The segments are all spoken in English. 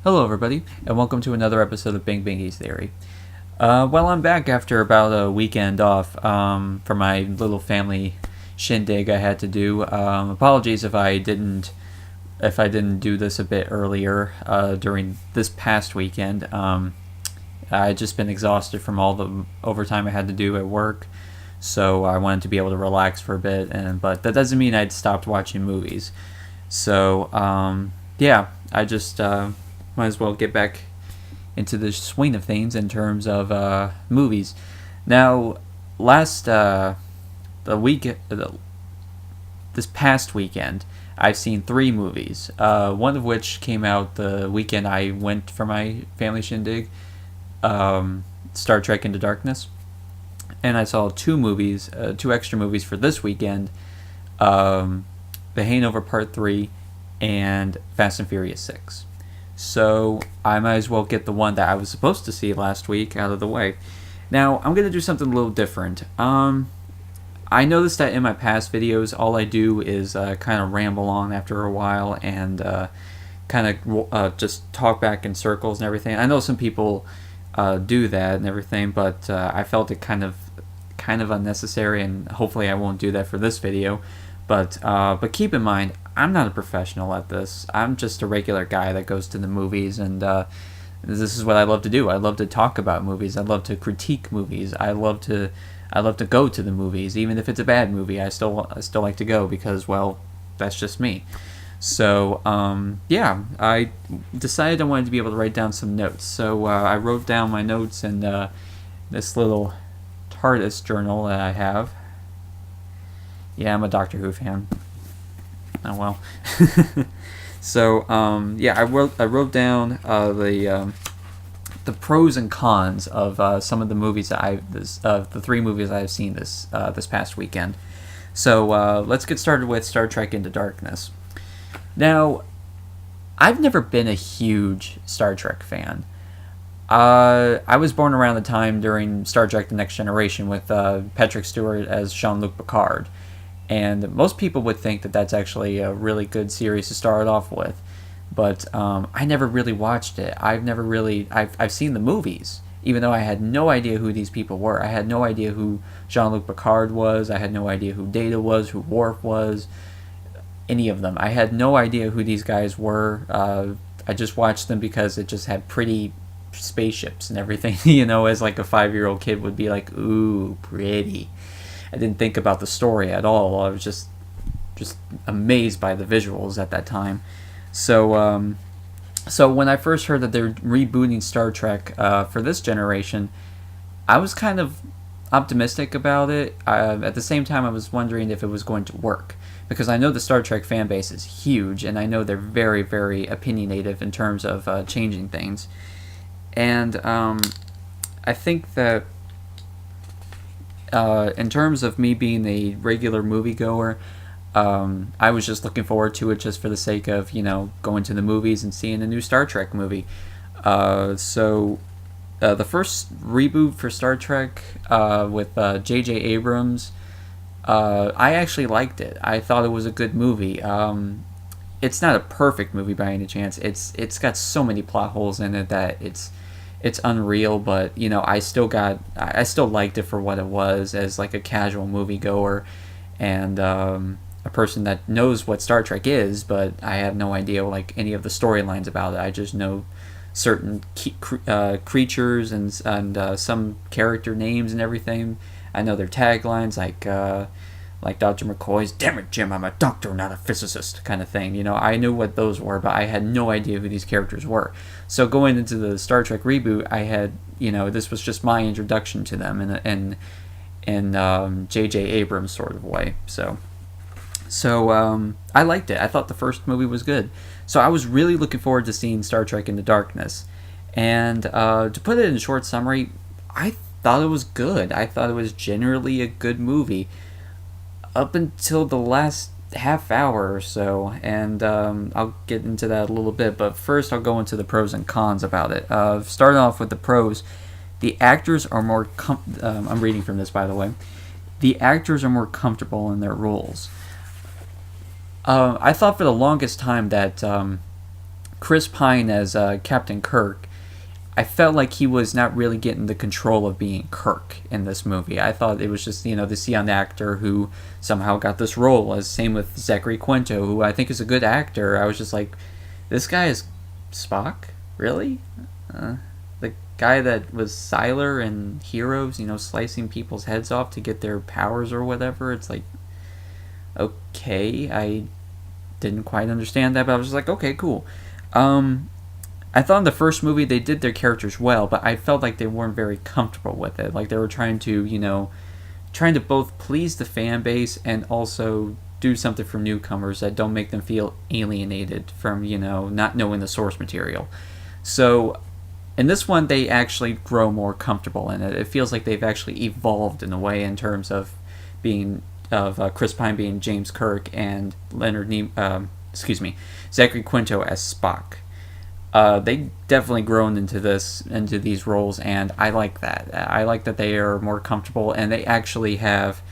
Hello, everybody, and welcome to another episode of Bingy's Theory. Well, I'm back after about a weekend off for my little family shindig I had to do. Apologies if I didn't do this a bit earlier during this past weekend. I just been exhausted from all the overtime I had to do at work, so I wanted to be able to relax for a bit. But that doesn't mean I'd stopped watching movies. So yeah, I just might as well get back into the swing of things in terms of movies. Now, this past weekend, I've seen 3 movies. One of which came out the weekend I went for my family shindig, Star Trek Into Darkness, and I saw 2 extra movies for this weekend, The Hangover Part 3 and Fast and Furious 6. So I might as well get the one that I was supposed to see last week out of the way. Now, I'm going to do something a little different. I noticed that in my past videos, all I do is kind of ramble on after a while and kind of just talk back in circles and everything. I know some people do that and everything, but I felt it kind of unnecessary, and hopefully I won't do that for this video. But keep in mind, I'm not a professional at this. I'm just a regular guy that goes to the movies, and this is what I love to do. I love to talk about movies. I love to critique movies. I love to go to the movies, even if it's a bad movie. I still like to go because, well, that's just me. So yeah, I decided I wanted to be able to write down some notes. So I wrote down my notes in this little TARDIS journal that I have. Yeah, I'm a Doctor Who fan. Oh well. So yeah, I wrote down the pros and cons of some of the movies that the 3 movies I've seen this past weekend. So let's get started with Star Trek Into Darkness. Now, I've never been a huge Star Trek fan. I was born around the time during Star Trek: The Next Generation with Patrick Stewart as Jean-Luc Picard. And most people would think that that's actually a really good series to start off with, but I never really watched it. I've seen the movies, even though I had no idea who these people were. I had no idea who Jean-Luc Picard was. I had no idea who Data was, who Worf was, any of them. I had no idea who these guys were. I just watched them because it just had pretty spaceships and everything. You know, as like a 5-year-old kid would be like, ooh, pretty. I didn't think about the story at all. I was just amazed by the visuals at that time. So so when I first heard that they're rebooting Star Trek for this generation, I was kind of optimistic about it. At the same time, I was wondering if it was going to work, because I know the Star Trek fan base is huge, and I know they're very, very opinionated in terms of changing things. And I think that in terms of me being a regular moviegoer, I was just looking forward to it just for the sake of, going to the movies and seeing a new Star Trek movie. So the first reboot for Star Trek with J.J. Abrams, I actually liked it. I thought it was a good movie. It's not a perfect movie by any chance. It's got so many plot holes in it that it's unreal, but I still liked it for what it was, as like a casual moviegoer and a person that knows what Star Trek is, but I have no idea like any of the storylines about it. I just know certain creatures and some character names and everything. I know their taglines, like Dr. McCoy's "Damn it, Jim, I'm a doctor, not a physicist" kind of thing. I knew what those were, but I had no idea who these characters were. So going into the Star Trek reboot, I had, this was just my introduction to them in J.J. Abrams sort of way. So I liked it. I thought the first movie was good. So I was really looking forward to seeing Star Trek Into Darkness. And to put it in a short summary, I thought it was good. I thought it was generally a good movie up until the last half hour or so, and I'll get into that a little bit, but first I'll go into the pros and cons about it. Starting off with the pros, the actors are more I'm reading from this, by the way. The actors are more comfortable in their roles. I thought for the longest time that Chris Pine as Captain Kirk, I felt like he was not really getting the control of being Kirk in this movie. I thought it was just, this young actor who somehow got this role. As same with Zachary Quinto, who I think is a good actor. I was just like, this guy is Spock? Really? The guy that was Siler in Heroes, slicing people's heads off to get their powers or whatever. It's like, okay, I didn't quite understand that, but I was just like, okay, cool. I thought in the first movie they did their characters well, but I felt like they weren't very comfortable with it. Like they were trying to both please the fan base and also do something for newcomers that don't make them feel alienated from, not knowing the source material. So in this one, they actually grow more comfortable in it. It feels like they've actually evolved in a way in terms of Chris Pine being James Kirk and Zachary Quinto as Spock. They definitely grown into these roles, and I like that. I like that they are more comfortable, and they actually have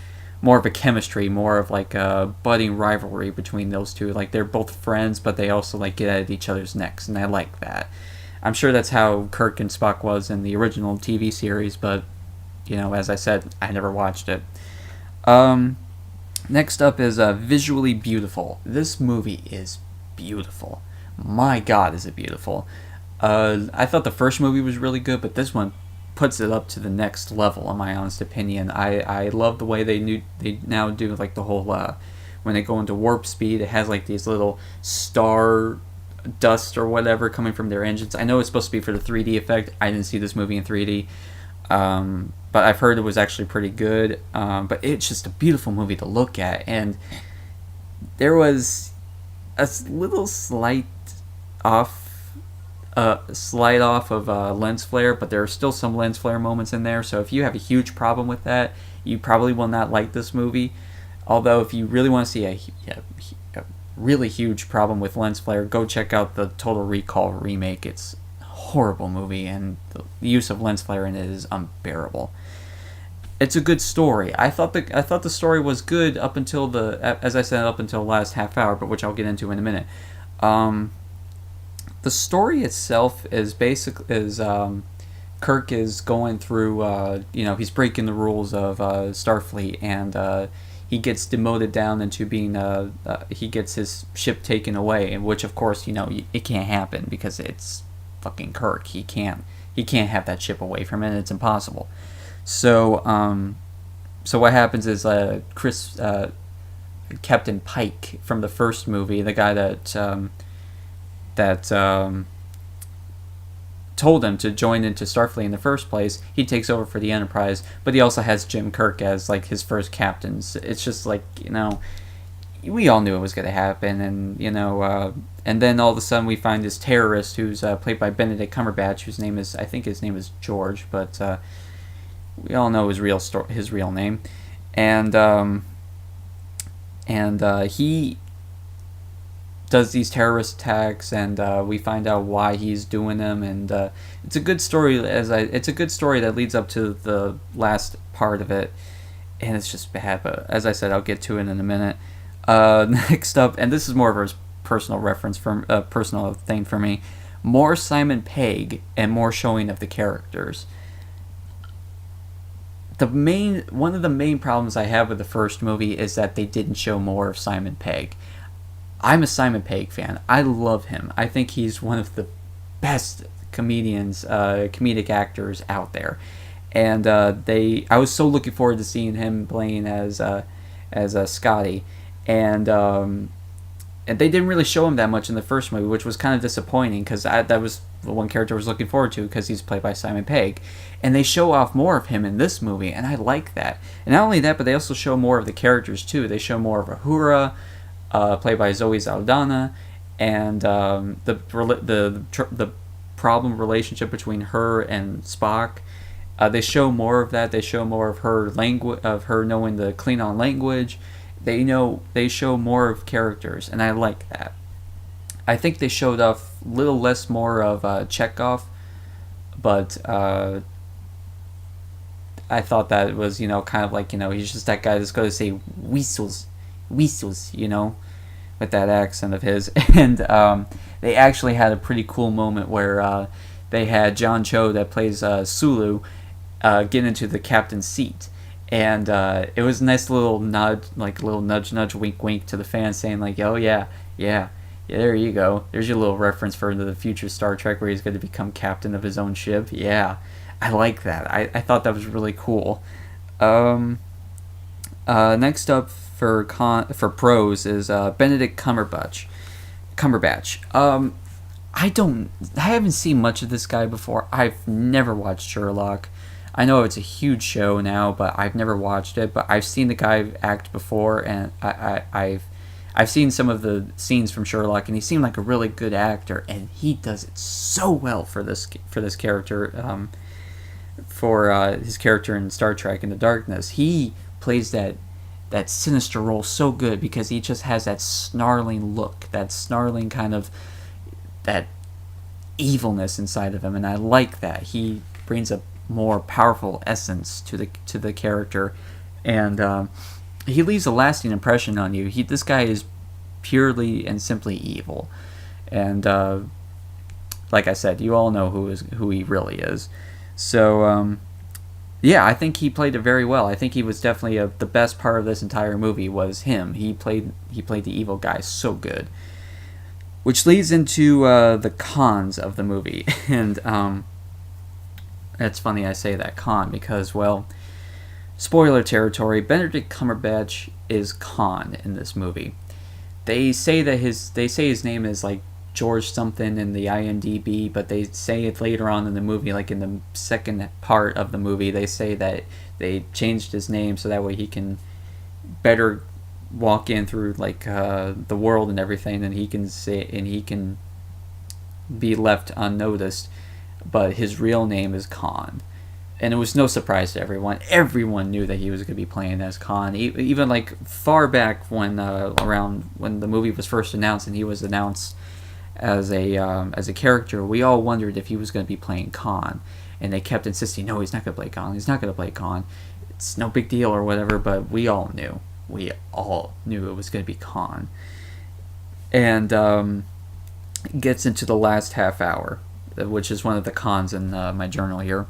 more of a chemistry, more of like a budding rivalry between those two. Like they're both friends, but they also like get at each other's necks, and I like that. I'm sure that's how Kirk and Spock was in the original TV series, but as I said, I never watched it. Next up is visually beautiful. This movie is beautiful. My God, is it beautiful. I thought the first movie was really good, but this one puts it up to the next level, in my honest opinion. I love the way they now do like the whole when they go into warp speed, it has like these little star dust or whatever coming from their engines. I know it's supposed to be for the 3D effect. I didn't see this movie in 3D, but I've heard it was actually pretty good. But it's just a beautiful movie to look at, and there was a little slide off of lens flare, but there are still some lens flare moments in there. So if you have a huge problem with that, you probably will not like this movie. Although if you really want to see a really huge problem with lens flare, go check out the Total Recall remake. It's a horrible movie, and the use of lens flare in it is unbearable. It's a good story. I thought the story was good up until the last half hour, but which I'll get into in a minute. The story itself is Kirk is going through, he's breaking the rules of Starfleet, and he gets demoted down into being, he gets his ship taken away, which of course, it can't happen because it's fucking Kirk. He can't have that ship away from it. It's impossible. So what happens is Captain Pike from the first movie, the guy that told him to join into Starfleet in the first place, he takes over for the Enterprise, but he also has Jim Kirk as like his first captain. It's just like, we all knew it was going to happen, and and then all of a sudden we find this terrorist who's played by Benedict Cumberbatch, I think his name is George, but we all know his real name, and he does these terrorist attacks, and we find out why he's doing them, and it's a good story. It's a good story that leads up to the last part of it, and it's just bad. But as I said, I'll get to it in a minute. Next up, and this is more of a personal reference from personal thing for me, more Simon Pegg and more showing of the characters. One of the main problems I have with the first movie is that they didn't show more of Simon Pegg. I'm a Simon Pegg fan. I love him. I think he's one of the best comedic actors out there. And I was so looking forward to seeing him playing as Scotty, and they didn't really show him that much in the first movie, which was kind of disappointing because that was the one character I was looking forward to because he's played by Simon Pegg. And they show off more of him in this movie, and I like that. And not only that, but they also show more of the characters too. They show more of Uhura, played by Zoe Saldana, and the problem relationship between her and Spock. They show more of that. They show more of her knowing the Klingon language. They show more of characters, and I like that. I think they showed off a little less more of Chekhov, but I thought that it was, kind of like, he's just that guy that's going to say whistles, with that accent of his, and they actually had a pretty cool moment where they had John Cho that plays Sulu get into the captain's seat, and it was a nice little nod, like little nudge, wink, wink to the fans, saying like, "Oh yeah, yeah, yeah, there you go. There's your little reference for the future Star Trek where he's going to become captain of his own ship." Yeah, I like that. I thought that was really cool. Next up for pros is Benedict Cumberbatch. I haven't seen much of this guy before. I've never watched Sherlock. I know it's a huge show now, but I've never watched it. But I've seen the guy act before, and I've seen some of the scenes from Sherlock, and he seemed like a really good actor, and he does it so well for this character, for his character in Star Trek Into Darkness. He plays that sinister role so good because he just has that snarling look, that snarling kind of that evilness inside of him, and I like that. He brings a more powerful essence to the character, and he leaves a lasting impression on you. This guy is purely and simply evil, and like I said, you all know who he really is. So yeah, I think he played it very well. I think he was definitely the best part of this entire movie was him. He played the evil guy so good, which leads into the cons of the movie, and it's funny I say that con because, well, spoiler territory, Benedict Cumberbatch is Khan in this movie. They say his name is like George something in the IMDb, but they say it later on in the movie, like in the second part of the movie, they say that they changed his name so that way he can better walk in through like the world and everything, and he can be left unnoticed. But his real name is Khan, and it was no surprise to everyone. Everyone knew that he was going to be playing as Khan, even like far back when around when the movie was first announced and he was announced as a character. We all wondered if he was going to be playing Khan, and they kept insisting, no, he's not going to play Khan. He's not going to play Khan. It's no big deal or whatever. But we all knew it was going to be Khan, and gets into the last half hour, which is one of the cons in my journal here.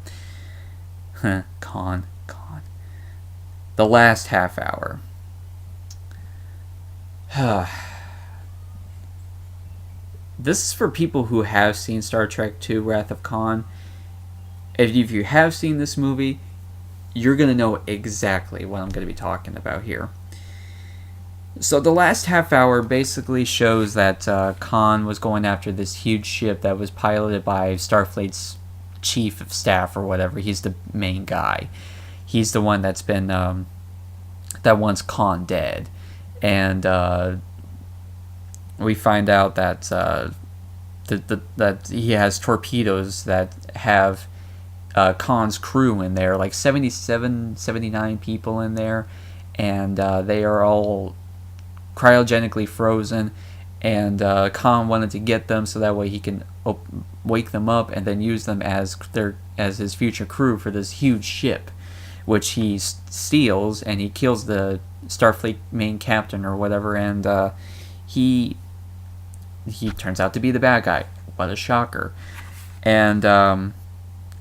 Con. The last half hour. This is for people who have seen Star Trek II: Wrath of Khan. If you have seen this movie, you're going to know exactly what I'm going to be talking about here. So the last half hour basically shows that Khan was going after this huge ship that was piloted by Starfleet's chief of staff or whatever. He's the main guy. He's the one that's been that wants Khan dead, and we find out that that he has torpedoes that have Khan's crew in there, like 79 people in there, and they are all cryogenically frozen, and Khan wanted to get them so that way he can wake them up and then use them as his future crew for this huge ship, which he steals, and he kills the Starfleet main captain or whatever, and he turns out to be the bad guy. What a shocker. And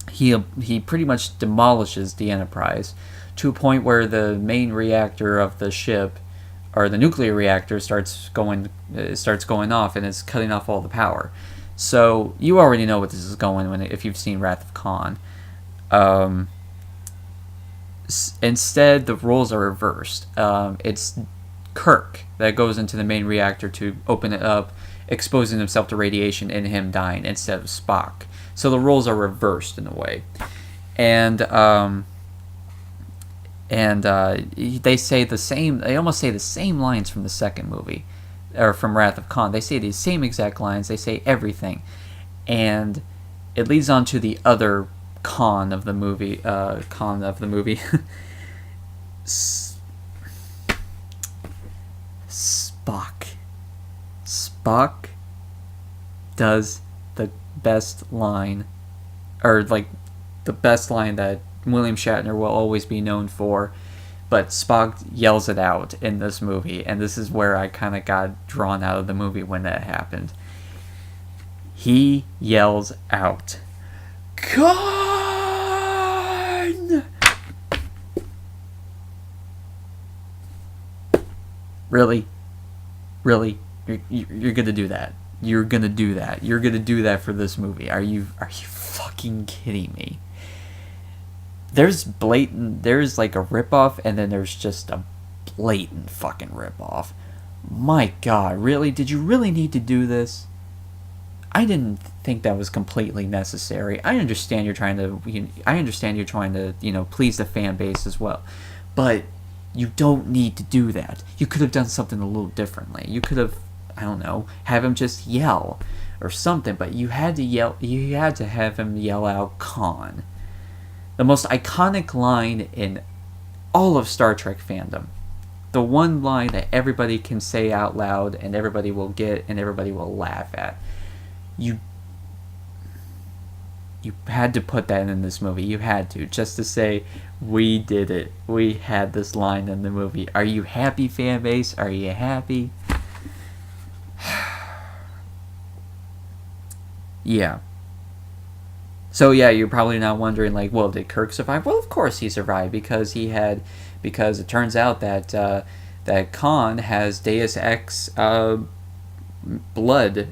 he pretty much demolishes the Enterprise to a point where the main reactor of the ship, or the nuclear reactor, starts going off, and it's cutting off all the power. So you already know what this is going if you've seen Wrath of Khan. Instead, the roles are reversed. It's Kirk that goes into the main reactor to open it up, exposing himself to radiation and him dying instead of Spock. So the roles are reversed in a way, and they say the same. They almost say the same lines from the second movie, or from Wrath of Khan. They say the same exact lines. They say everything, and it leads on to the other con of the movie. Spock does the best line, or like the best line that William Shatner will always be known for, but Spock yells it out in this movie, and this is where I kind of got drawn out of the movie when that happened. He yells out, "Khan!" Really? Really? You're gonna do that? You're gonna do that? You're gonna do that for this movie? Are you fucking kidding me? There's like a ripoff, and then there's just a blatant fucking ripoff. My God, really? Did you really need to do this? I didn't think that was completely necessary. I understand you're trying to, please the fan base as well, but you don't need to do that. You could have done something a little differently. You could have, I don't know, have him just yell or something, but you had to yell. You had to have him yell out "Khan," the most iconic line in all of Star Trek fandom. The one line that everybody can say out loud and everybody will get and everybody will laugh at. You had to put that in this movie. You had to, just to say, we did it. We had this line in the movie. Are you happy, fan base? Are you happy? Yeah. So yeah, you're probably not wondering, like, well, did Kirk survive? Well, of course he survived, because it turns out that that Khan has Deus Ex blood,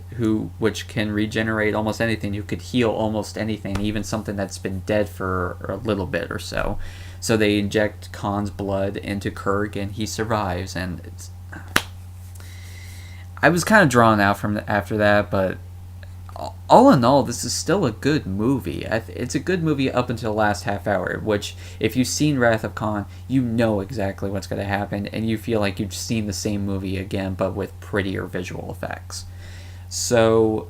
which can regenerate almost anything. You could heal almost anything, even something that's been dead for a little bit or so. So they inject Khan's blood into Kirk, and he survives. And I was kind of drawn out from after that, but all in all, this is still a good movie. It's a good movie up until the last half hour, which, if you've seen Wrath of Khan, you know exactly what's going to happen, and you feel like you've seen the same movie again, but with prettier visual effects. So,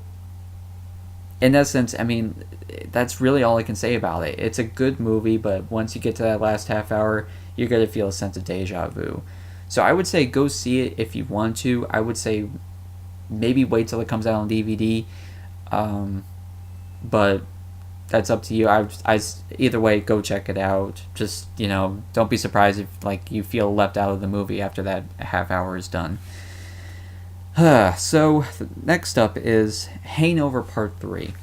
in essence, I mean, that's really all I can say about it. It's a good movie, but once you get to that last half hour, you're going to feel a sense of deja vu. So I would say go see it if you want to. I would say maybe wait till it comes out on DVD. But that's up to you. Either way, go check it out. Just, don't be surprised if, like, you feel left out of the movie after that half hour is done. So, next up is Hangover Part 3.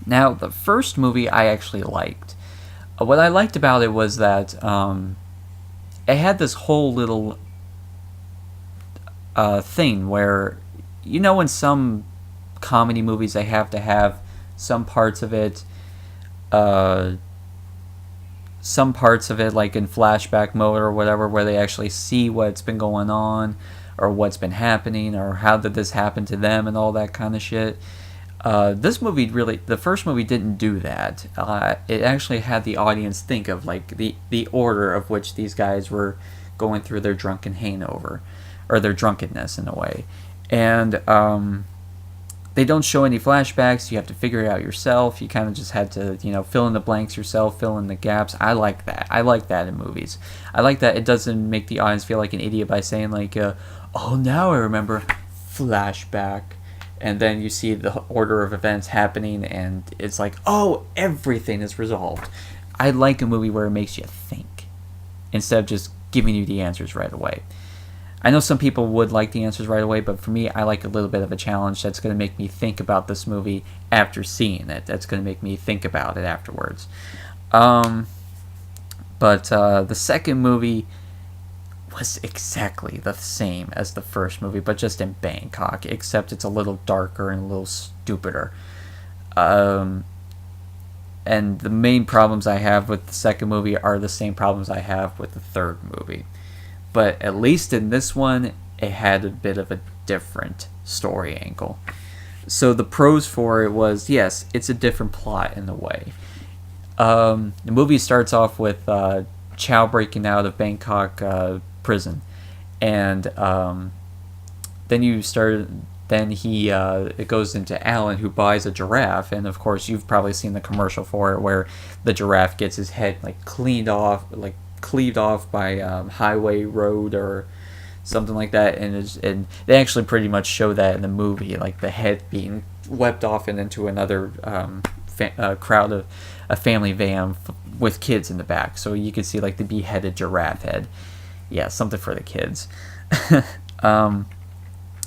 Now, the first movie I actually liked. What I liked about it was that it had this whole little thing where, in some comedy movies they have to have some parts of it like in flashback mode or whatever, where they actually see what's been going on or what's been happening or how did this happen to them and all that kind of shit. This movie the first movie didn't do that. It actually had the audience think of, like, the order of which these guys were going through their drunken hangover, or their drunkenness in a way. And they don't show any flashbacks. You have to figure it out yourself. You kind of just had to, fill in the blanks yourself, fill in the gaps. I like that. I like that in movies. I like that it doesn't make the audience feel like an idiot by saying, like, oh, now I remember, flashback. And then you see the order of events happening, and it's like, oh, everything is resolved. I like a movie where it makes you think, instead of just giving you the answers right away. I know some people would like the answers right away, but for me, I like a little bit of a challenge that's going to make me think about this movie after seeing it. That's going to make me think about it afterwards. But the second movie was exactly the same as the first movie, but just in Bangkok, except it's a little darker and a little stupider. And the main problems I have with the second movie are the same problems I have with the third movie. But at least in this one, it had a bit of a different story angle. So the pros for it was, yes, it's a different plot in a way. The movie starts off with Chow breaking out of Bangkok prison, and then it goes into Alan, who buys a giraffe, and of course you've probably seen the commercial for it where the giraffe gets his head cleaved off by highway road or something like that, and they actually pretty much show that in the movie, like the head being whipped off and into another crowd of a family van with kids in the back, so you could see like the beheaded giraffe head. Yeah, something for the kids.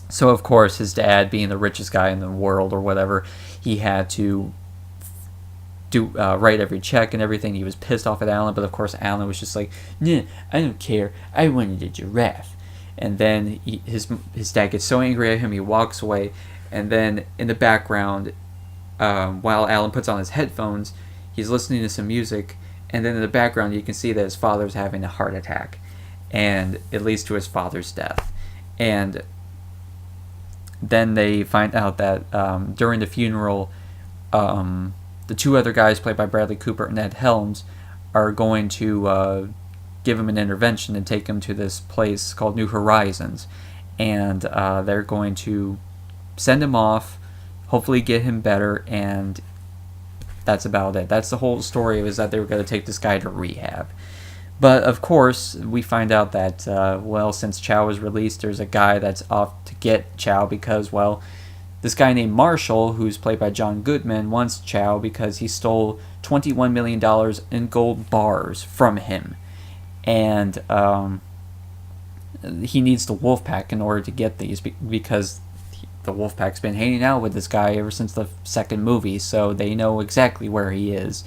So of course his dad, being the richest guy in the world or whatever, he had to write every check and everything. He was pissed off at Alan, but of course Alan was just like, "Nah, I don't care. I wanted a giraffe." And then his dad gets so angry at him, he walks away. And then in the background, while Alan puts on his headphones, he's listening to some music. And then in the background, you can see that his father's having a heart attack, and it leads to his father's death. And then they find out that during the funeral, the two other guys played by Bradley Cooper and Ed Helms are going to give him an intervention and take him to this place called New Horizons. And they're going to send him off, hopefully get him better, and that's about it. That's the whole story, was that they were going to take this guy to rehab. But of course, we find out that, since Chow was released, there's a guy that's off to get Chow because, this guy named Marshall, who's played by John Goodman, wants Chow because he stole $21 million in gold bars from him. And he needs the Wolfpack in order to get these, because the Wolfpack's been hanging out with this guy ever since the second movie, so they know exactly where he is.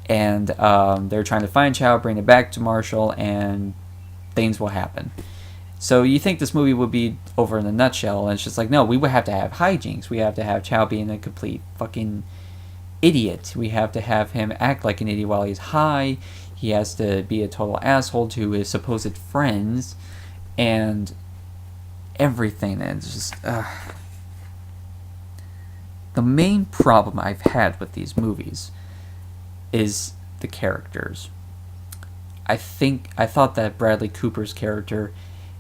And they're trying to find Chow, bring it back to Marshall, and things will happen. So you think this movie would be over in a nutshell, and it's just like, no, we would have to have hijinks. We have to have Chow being a complete fucking idiot. We have to have him act like an idiot while he's high. He has to be a total asshole to his supposed friends, and everything. And it's just... The main problem I've had with these movies is the characters. I thought that Bradley Cooper's character,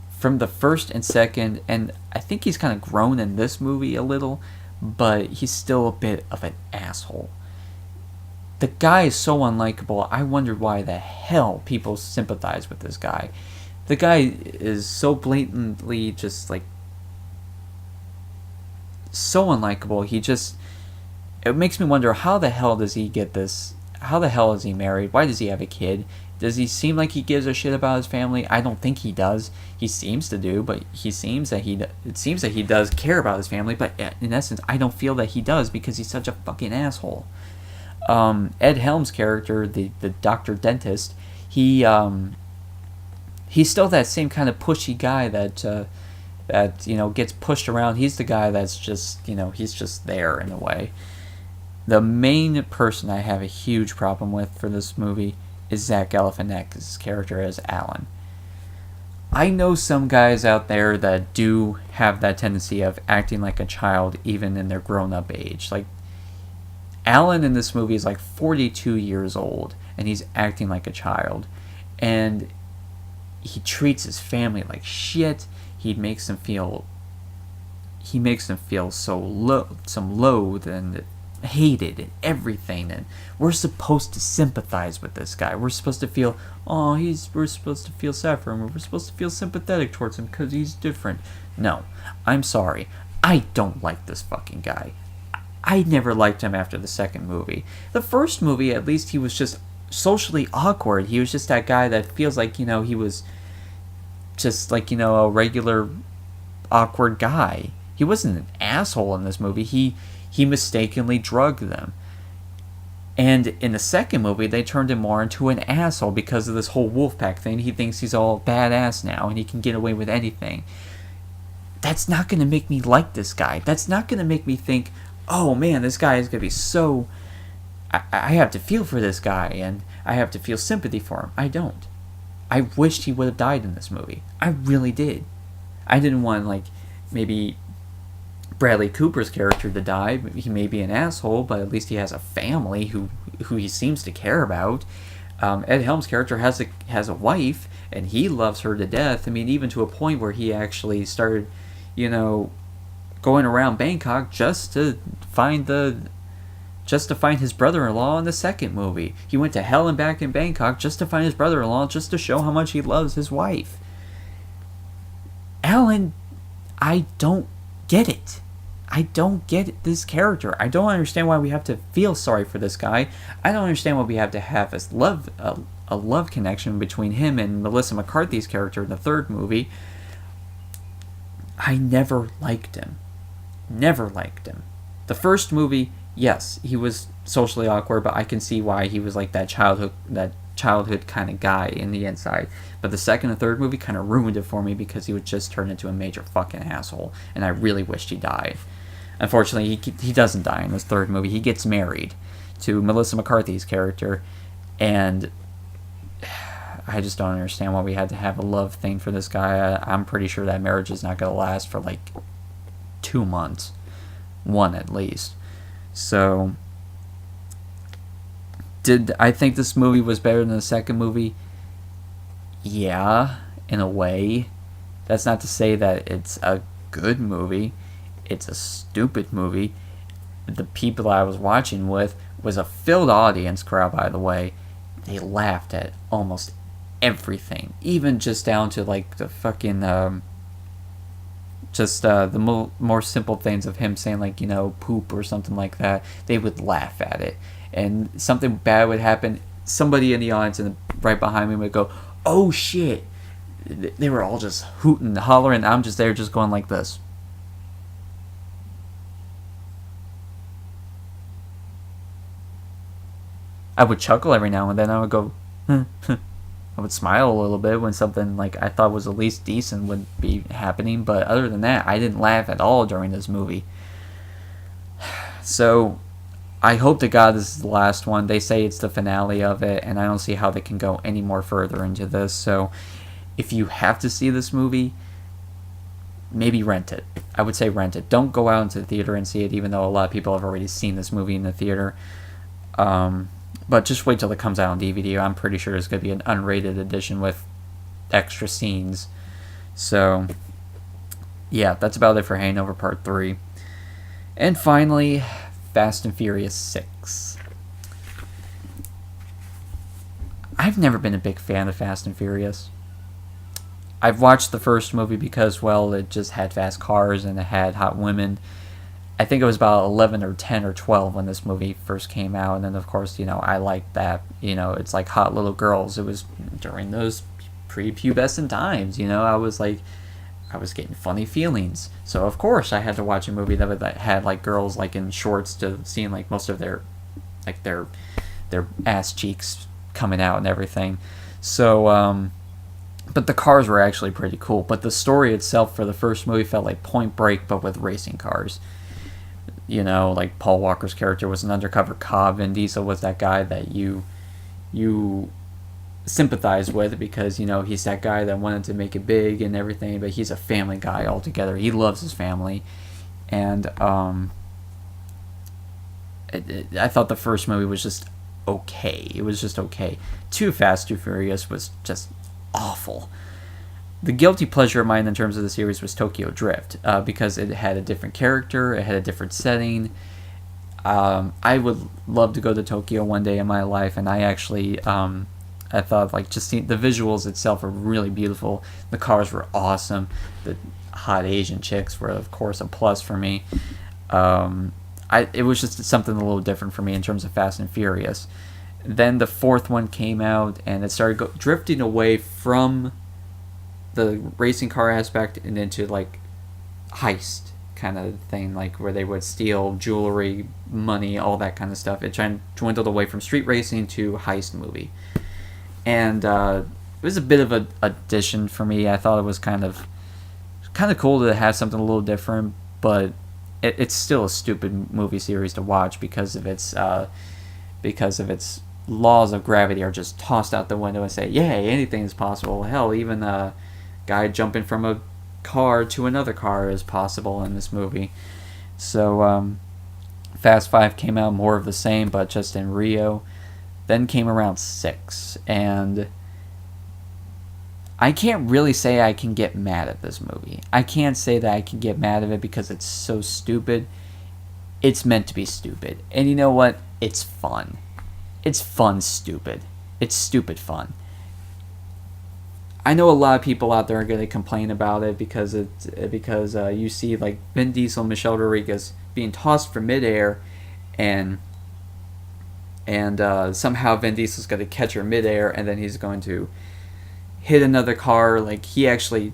from the first and second, and I think he's kind of grown in this movie a little, but he's still a bit of an asshole. The guy is so unlikable. I wondered why the hell people sympathize with this guy. The guy is so blatantly just like so unlikable. It makes me wonder, how the hell does he get this? How the hell is he married? Why does he have a kid? Does he seem like he gives a shit about his family? I don't think he does. He seems to do, but it seems that he does care about his family, but in essence, I don't feel that he does, because he's such a fucking asshole. Ed Helms' character, the doctor dentist, he's still that same kind of pushy guy that gets pushed around. He's the guy that's just, he's just there in a way. The main person I have a huge problem with for this movie is Zach Galifianakis' character as Alan. I know some guys out there that do have that tendency of acting like a child even in their grown-up age. Like, Alan in this movie is like 42 years old, and he's acting like a child. And he treats his family like shit. He makes them feel so loathed and hated and everything, and we're supposed to sympathize with this guy. We're supposed to feel, we're supposed to feel sad for him. We're supposed to feel sympathetic towards him because he's different. No, I'm sorry. I don't like this fucking guy. I never liked him after the second movie. The first movie, at least, he was just socially awkward. He was just that guy that feels like, he was just like, a regular awkward guy. He wasn't an asshole in this movie. He mistakenly drugged them. And in the second movie, they turned him more into an asshole because of this whole Wolfpack thing. He thinks he's all badass now and he can get away with anything. That's not going to make me like this guy. That's not going to make me think, oh man, this guy is going to be so... I have to feel for this guy and I have to feel sympathy for him. I don't. I wished he would have died in this movie. I really did. I didn't want, maybe Bradley Cooper's character to die. He may be an asshole, but at least he has a family who he seems to care about. Ed Helms' character has a wife, and he loves her to death. I mean, even to a point where he actually started, going around Bangkok just to find his brother-in-law in the second movie. He went to hell and back in Bangkok just to find his brother-in-law, just to show how much he loves his wife. Alan, I don't get it. I don't get this character. I don't understand why we have to feel sorry for this guy. I don't understand why we have to have a love connection between him and Melissa McCarthy's character in the third movie. I never liked him. Never liked him. The first movie, yes, he was socially awkward, but I can see why he was like that childhood kind of guy in the inside. But the second and third movie kind of ruined it for me because he would just turn into a major fucking asshole, and I really wished he died. Unfortunately, he doesn't die in this third movie. He gets married to Melissa McCarthy's character, and I just don't understand why we had to have a love thing for this guy. I'm pretty sure that marriage is not going to last for like 2 months. 1 at least. So, did I think this movie was better than the second movie? Yeah, in a way. That's not to say that it's a good movie. It's a stupid movie. The people I was watching with was a filled audience crowd, by the way. They laughed at almost everything, even just down to like the fucking the more simple things of him saying like, you know, poop or something like that. They would laugh at it, and something bad would happen. Somebody in the audience and right behind me would go, "Oh shit!" They were all just hooting, hollering. I'm just there, just going like this. I would chuckle every now and then. I would go, I would smile a little bit when something like I thought was at least decent would be happening. But other than that, I didn't laugh at all during this movie. So, I hope to God this is the last one. They say it's the finale of it, and I don't see how they can go any more further into this. So, if you have to see this movie, maybe rent it. I would say rent it. Don't go out into the theater and see it, even though a lot of people have already seen this movie in the theater. But just wait till it comes out on DVD. I'm pretty sure there's going to be an unrated edition with extra scenes. So, yeah, that's about it for Hangover Part 3. And finally, Fast and Furious 6. I've never been a big fan of Fast and Furious. I've watched the first movie because, well, it just had fast cars and it had hot women. I think it was about 11 or 10 or 12 when this movie first came out. And then, of course, you know, I liked that. You know, it's like hot little girls. It was during those prepubescent times, you know. I was getting funny feelings. So, of course, I had to watch a movie that had, like, girls, like, in shorts to seeing, like, most of their ass cheeks coming out and everything. So, but the cars were actually pretty cool. But the story itself for the first movie felt like Point Break, but with racing cars. You know, like Paul Walker's character was an undercover cop, and Diesel was that guy that you sympathize with because, you know, he's that guy that wanted to make it big and everything, but he's a family guy altogether. He loves his family. And I thought the first movie was just okay. It was just okay. Too Fast, Too Furious was just awful. The guilty pleasure of mine in terms of the series was Tokyo Drift, because it had a different character, it had a different setting. I would love to go to Tokyo one day in my life, and I actually, I thought like just the visuals itself were really beautiful. The cars were awesome. The hot Asian chicks were, of course, a plus for me. It was just something a little different for me in terms of Fast and Furious. Then the fourth one came out, and it started drifting away from the racing car aspect and into like heist kind of thing, like where they would steal jewelry, money, all that kind of stuff. It dwindled away from street racing to heist movie, and it was a bit of an addition for me. I thought it was kind of cool to have something a little different, but it's still a stupid movie series to watch because of its laws of gravity are just tossed out the window and say, yay, anything is possible. Hell, even guy jumping from a car to another car is possible in this movie. So Fast 5 came out more of the same, but just in Rio. Then came around 6, and I can't really say I can get mad at this movie. I can't say that I can get mad at it because it's so stupid. It's meant to be stupid. And you know what? It's fun. It's fun stupid. It's stupid fun. I know a lot of people out there are going to complain about it because you see like Vin Diesel and Michelle Rodriguez being tossed from midair, and somehow Vin Diesel's going to catch her midair, and then he's going to hit another car. Like, he actually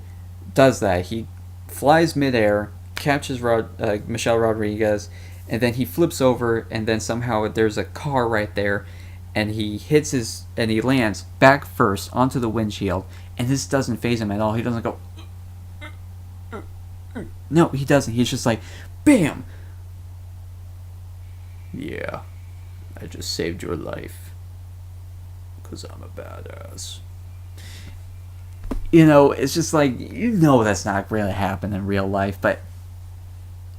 does that. He flies midair, catches Michelle Rodriguez, and then he flips over, and then somehow there's a car right there, and he lands back first onto the windshield, and this doesn't faze him at all. He doesn't go, no, he doesn't. He's just like, bam! Yeah, I just saved your life, because I'm a badass. It's just like, that's not really happening in real life, but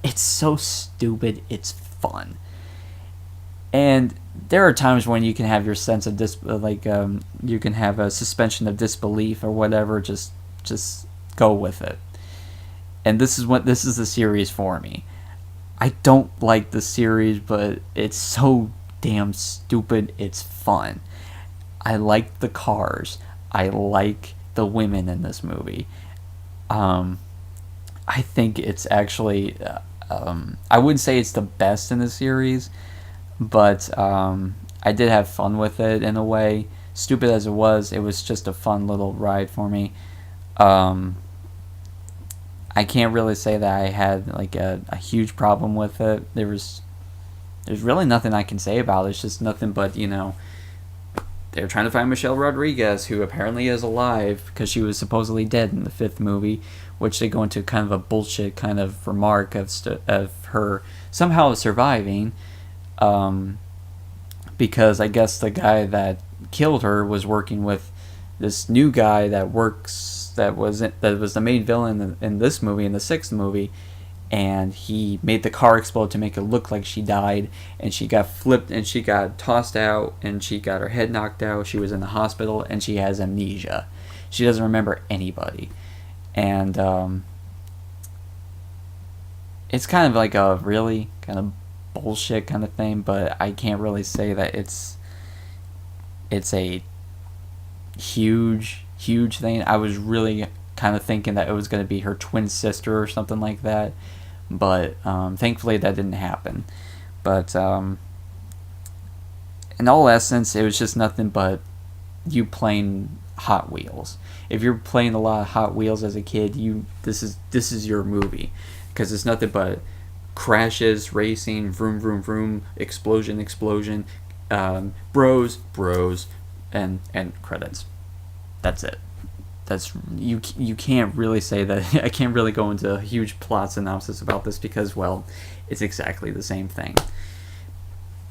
it's so stupid, it's fun. And there are times when you can have your sense of you can have a suspension of disbelief or whatever, just go with it. And this is the series for me. I don't like the series, but it's so damn stupid, it's fun. I like the cars. I like the women in this movie. I think it's actually, I wouldn't say it's the best in the series, but I did have fun with it in a way. Stupid as it was just a fun little ride for me. I can't really say that I had like a huge problem with it. There's really nothing I can say about it. It's just nothing but, they're trying to find Michelle Rodriguez, who apparently is alive because she was supposedly dead in the 5th movie, which they go into kind of a bullshit kind of remark of her somehow surviving, because I guess the guy that killed her was working with this new guy that was the main villain in this movie, in the 6th movie, and he made the car explode to make it look like she died, and she got flipped, and she got tossed out, and she got her head knocked out. She was in the hospital, and she has amnesia. She doesn't remember anybody. And it's kind of like a really kind of bullshit kind of thing, but I can't really say that it's a huge thing. I was really kind of thinking that it was going to be her twin sister or something like that, but thankfully that didn't happen. But in all essence, it was just nothing but you playing Hot Wheels. If you're playing a lot of Hot Wheels as a kid, this is your movie, because it's nothing but crashes, racing, vroom vroom vroom, explosion, bros, and credits. That's it. That's you can't really say that. I can't really go into a huge plot synopsis about this because, well, it's exactly the same thing.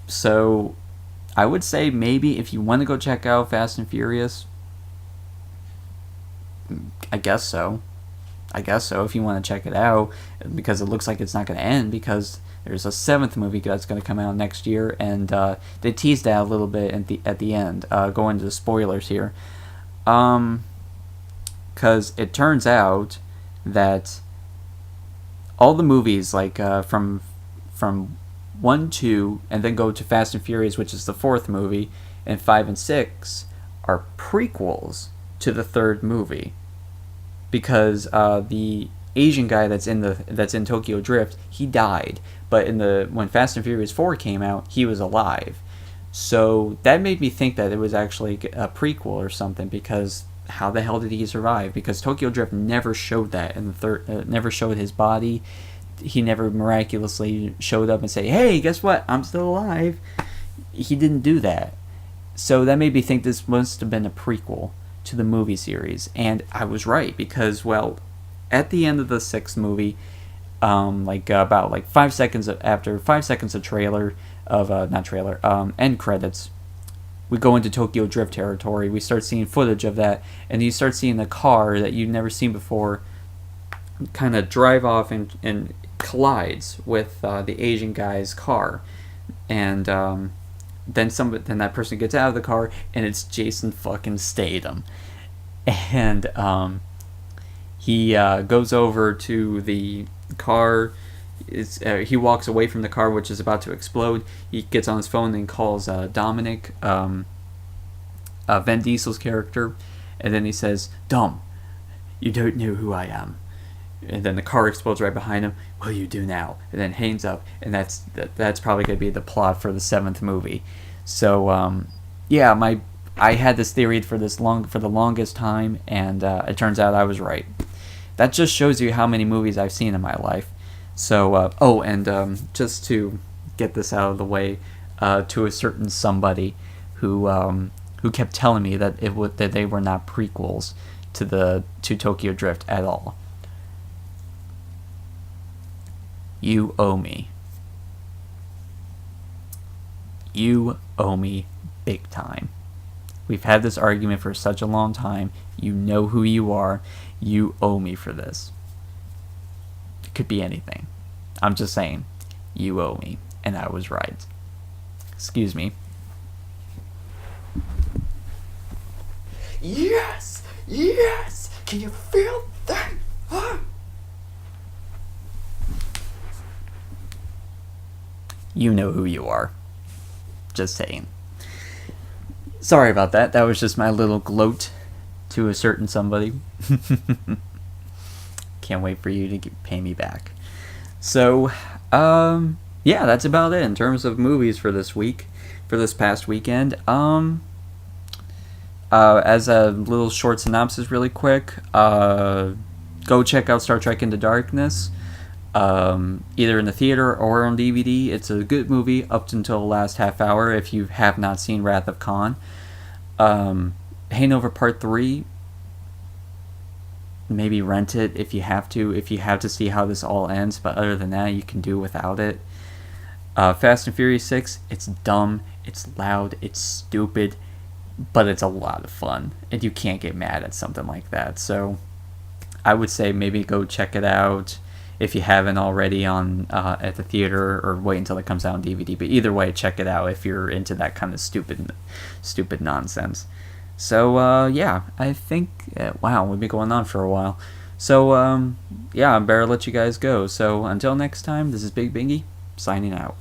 So I would say maybe if you want to go check out Fast and Furious, I guess so if you want to check it out, because it looks like it's not going to end, because there's a 7th movie that's going to come out next year, and they teased that a little bit at the end. Going into the spoilers here. Because it turns out that all the movies, like from 1, 2, and then go to Fast and Furious, which is the 4th movie, and 5 and 6 are prequels to the 3rd movie. Because the Asian guy that's in Tokyo Drift, he died, but when Fast and Furious 4 came out, he was alive. So that made me think that it was actually a prequel or something, because how the hell did he survive? Because Tokyo Drift never showed that in the 3rd, never showed his body. He never miraculously showed up and say, "Hey, guess what? I'm still alive." He didn't do that. So that made me think this must have been a prequel to the movie series, and I was right, because, well, at the end of the 6th movie, about 5 seconds after 5 seconds of trailer of end credits, we go into Tokyo Drift territory. We start seeing footage of that, and you start seeing the car that you've never seen before kind of drive off and collides with the Asian guy's car, and then that person gets out of the car, and it's Jason fucking Statham, and he goes over to the car. He walks away from the car, which is about to explode. He gets on his phone and calls Dominic, Vin Diesel's character, And then he says, "Dumb, you don't know who I am." And then the car explodes right behind him. "Will you do now?" And then hangs up, and that's probably gonna be the plot for the 7th movie. So yeah, I had this theory for the longest time, and it turns out I was right. That just shows you how many movies I've seen in my life. So just to get this out of the way, to a certain somebody who kept telling me that that they were not prequels to Tokyo Drift at all. You owe me. You owe me big time. We've had this argument for such a long time. You know who you are. You owe me for this. It could be anything. I'm just saying, you owe me. And I was right. Excuse me. Yes! Yes! Can you feel that? You know who you are. Just saying. Sorry about that. That was just my little gloat to a certain somebody. Can't wait for you to pay me back. So, yeah, that's about it in terms of movies for this week, for this past weekend. As a little short synopsis, really quick, go check out Star Trek Into Darkness. Either in the theater or on DVD. It's a good movie up until the last half hour if you have not seen Wrath of Khan. Hangover Part 3, maybe rent it if you have to see how this all ends, but other than that, you can do without it. Fast and Furious 6, it's dumb, it's loud, it's stupid, but it's a lot of fun, and you can't get mad at something like that. So I would say maybe go check it out if you haven't already on at the theater, or wait until it comes out on DVD. But either way, check it out if you're into that kind of stupid nonsense. So yeah, I think wow, we've been going on for a while. So yeah, I better let you guys go. So until next time, this is Big Bingy signing out.